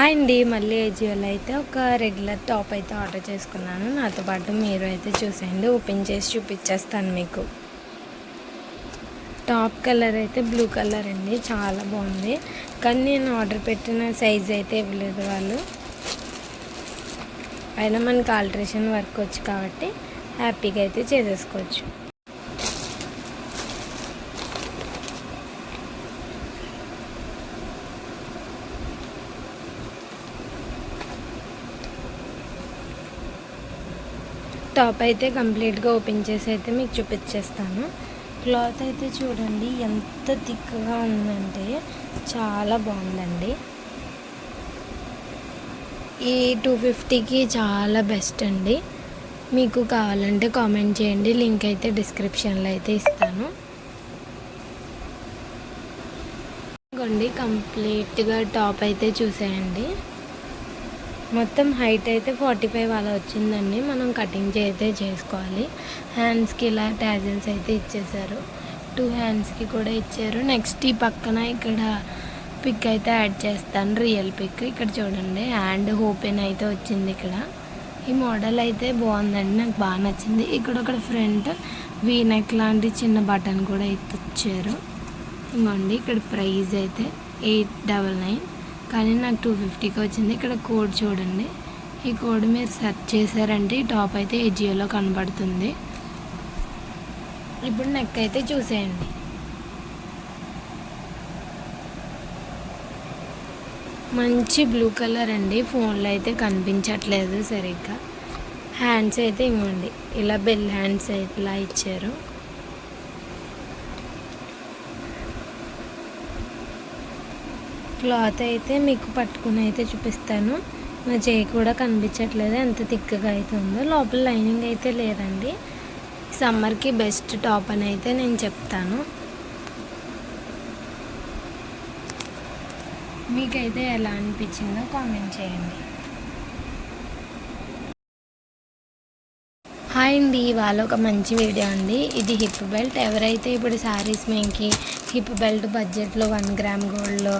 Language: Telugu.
హాయ్ అండి, మళ్ళీ ఏజియోలో అయితే ఒక రెగ్యులర్ టాప్ అయితే ఆర్డర్ చేసుకున్నాను. నాతో పాటు మీరు అయితే చూసేయండి, ఓపెన్ చేసి చూపించేస్తాను మీకు. టాప్ కలర్ అయితే బ్లూ కలర్ అండి, చాలా బాగుంది. కానీ నేను ఆర్డర్ పెట్టిన సైజ్ అయితే ఇవ్వలేదు వాళ్ళు. అయినా మనకి ఆల్టరేషన్ వర్క్ వచ్చు కాబట్టి హ్యాపీగా అయితే చేసేసుకోవచ్చు. టాప్ అయితే కంప్లీట్గా ఓపెన్ చేసి అయితే మీకు చూపించేస్తాను. క్లాత్ అయితే చూడండి ఎంత థిక్గా ఉందంటే చాలా బాగుందండి. ఈ 250కి చాలా బెస్ట్ అండి. మీకు కావాలంటే కామెంట్ చేయండి, లింక్ అయితే డిస్క్రిప్షన్లో అయితే ఇస్తాను. ఇదిగోండి కంప్లీట్గా టాప్ అయితే చూసేయండి. మొత్తం హైట్ అయితే 45 అలా వచ్చిందండి. మనం కటింగ్ అయితే చేసుకోవాలి. హ్యాండ్స్కి ఇలా ట్యాజిల్స్ అయితే ఇచ్చేసారు, 2 హ్యాండ్స్కి కూడా ఇచ్చారు. నెక్స్ట్ ఈ పక్కన ఇక్కడ పిక్ అయితే యాడ్ చేస్తాను, రియల్ పిక్. ఇక్కడ చూడండి హ్యాండ్ ఓపెన్ అయితే వచ్చింది. ఇక్కడ ఈ మోడల్ అయితే బాగుందండి, నాకు బాగా నచ్చింది. ఇక్కడ ఒక ఫ్రంట్ వీ నెక్ లాంటి చిన్న బటన్ కూడా అయితే ఇచ్చారు. ఇంకోండి ఇక్కడ ప్రైస్ అయితే 899, కానీ నాకు 250కి వచ్చింది. ఇక్కడ కోడ్ చూడండి, ఈ కోడ్ మీరు సెర్చ్ చేశారంటే ఈ టాప్ అయితే ఏజియోలో కనబడుతుంది. ఇప్పుడు నెక్ అయితే చూసేయండి. మంచి బ్లూ కలర్ అండి, ఫోన్లో అయితే కనిపించట్లేదు సరిగ్గా. హ్యాండ్స్ అయితే ఇవ్వండి, ఇలా బెల్ హ్యాండ్స్ అయితే ఇలా ఇచ్చారు. క్లాత్ అయితే మీకు పట్టుకుని అయితే చూపిస్తాను. నా చేయి కూడా కనిపించట్లేదు ఎంత థిక్గా అయితే ఉందో. లోపల లైనింగ్ అయితే లేదండి. సమ్మర్కి బెస్ట్ టాప్ అని అయితే నేను చెప్తాను. మీకైతే ఎలా అనిపించిందో కామెంట్ చేయండి. హాయ్ అండి, ఇవాళ ఒక మంచి వీడియో అండి. ఇది హిప్ బెల్ట్. ఎవరైతే ఇప్పుడు శారీస్ మేకి హిప్ బెల్ట్ బడ్జెట్లో 1 గ్రామ్ గోల్డ్లో